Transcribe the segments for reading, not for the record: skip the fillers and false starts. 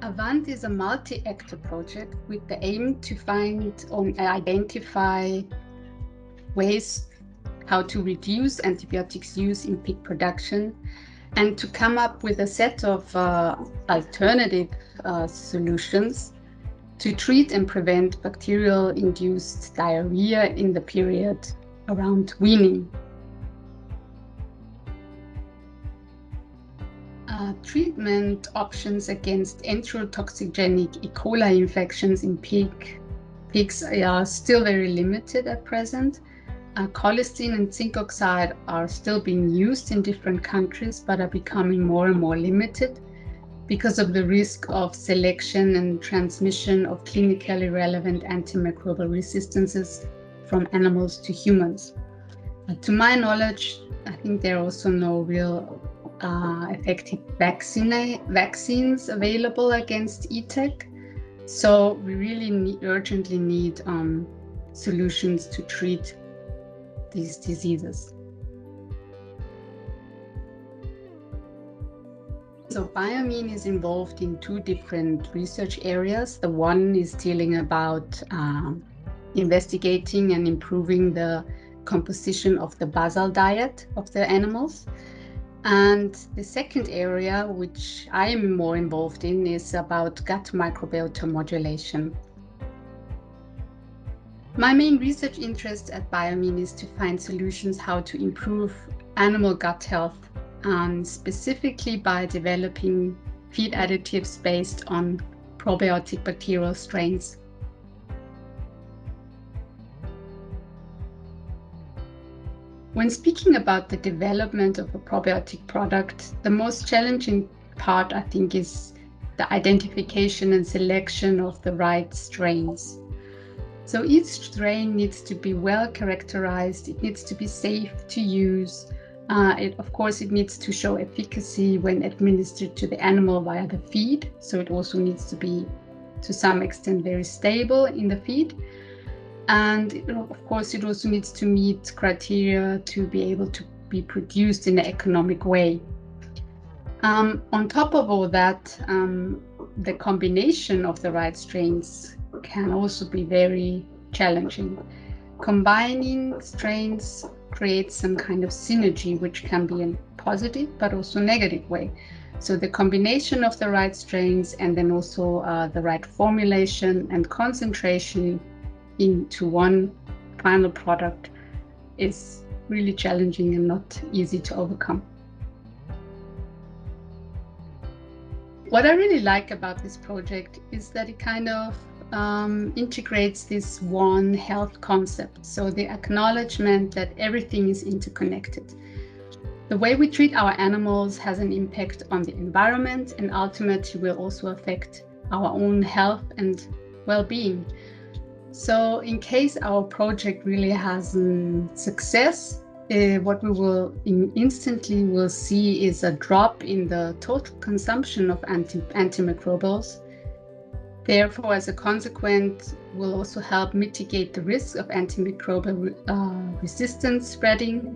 AVANT is a multi-actor project with the aim to find or identify ways how to reduce antibiotics use in pig production and to come up with a set of alternative solutions to treat and prevent bacterial-induced diarrhea in the period around weaning. Treatment options against enterotoxigenic E. coli infections in pigs are still very limited at present. Colistin and zinc oxide are still being used in different countries, but are becoming more and more limited because of the risk of selection and transmission of clinically relevant antimicrobial resistances from animals to humans. To my knowledge, I think there are also no real effective vaccines available against ETEC. So we really urgently need solutions to treat these diseases. So BIOMIN is involved in two different research areas. The one is dealing about investigating and improving the composition of the basal diet of the animals. And the second area, which I am more involved in, is about gut microbiota modulation. My main research interest at BIOMIN is to find solutions how to improve animal gut health, and specifically by developing feed additives based on probiotic bacterial strains. When speaking about the development of a probiotic product, the most challenging part, I think, is the identification and selection of the right strains. So each strain needs to be well characterized, it needs to be safe to use. Of course, it needs to show efficacy when administered to the animal via the feed. So it also needs to be, to some extent, very stable in the feed. And of course, it also needs to meet criteria to be able to be produced in an economic way. On top of all that, the combination of the right strains can also be very challenging. Combining strains creates some kind of synergy, which can be a positive but also negative way. So the combination of the right strains and then also the right formulation and concentration into one final product is really challenging and not easy to overcome. What I really like about this project is that it kind of integrates this one health concept. So the acknowledgement that everything is interconnected. The way we treat our animals has an impact on the environment and ultimately will also affect our own health and well-being. So in case our project really has success, what we will instantly will see is a drop in the total consumption of antimicrobials. Therefore, as a consequence, will also help mitigate the risk of antimicrobial resistance spreading.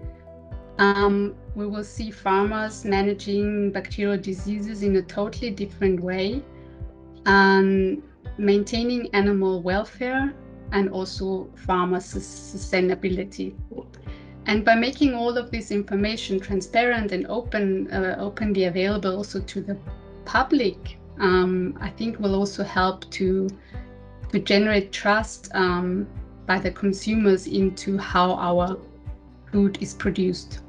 We will see farmers managing bacterial diseases in a totally different way, and maintaining animal welfare and also farmer sustainability. And by making all of this information transparent and openly available also to the public, I think will also help to generate trust by the consumers into how our food is produced.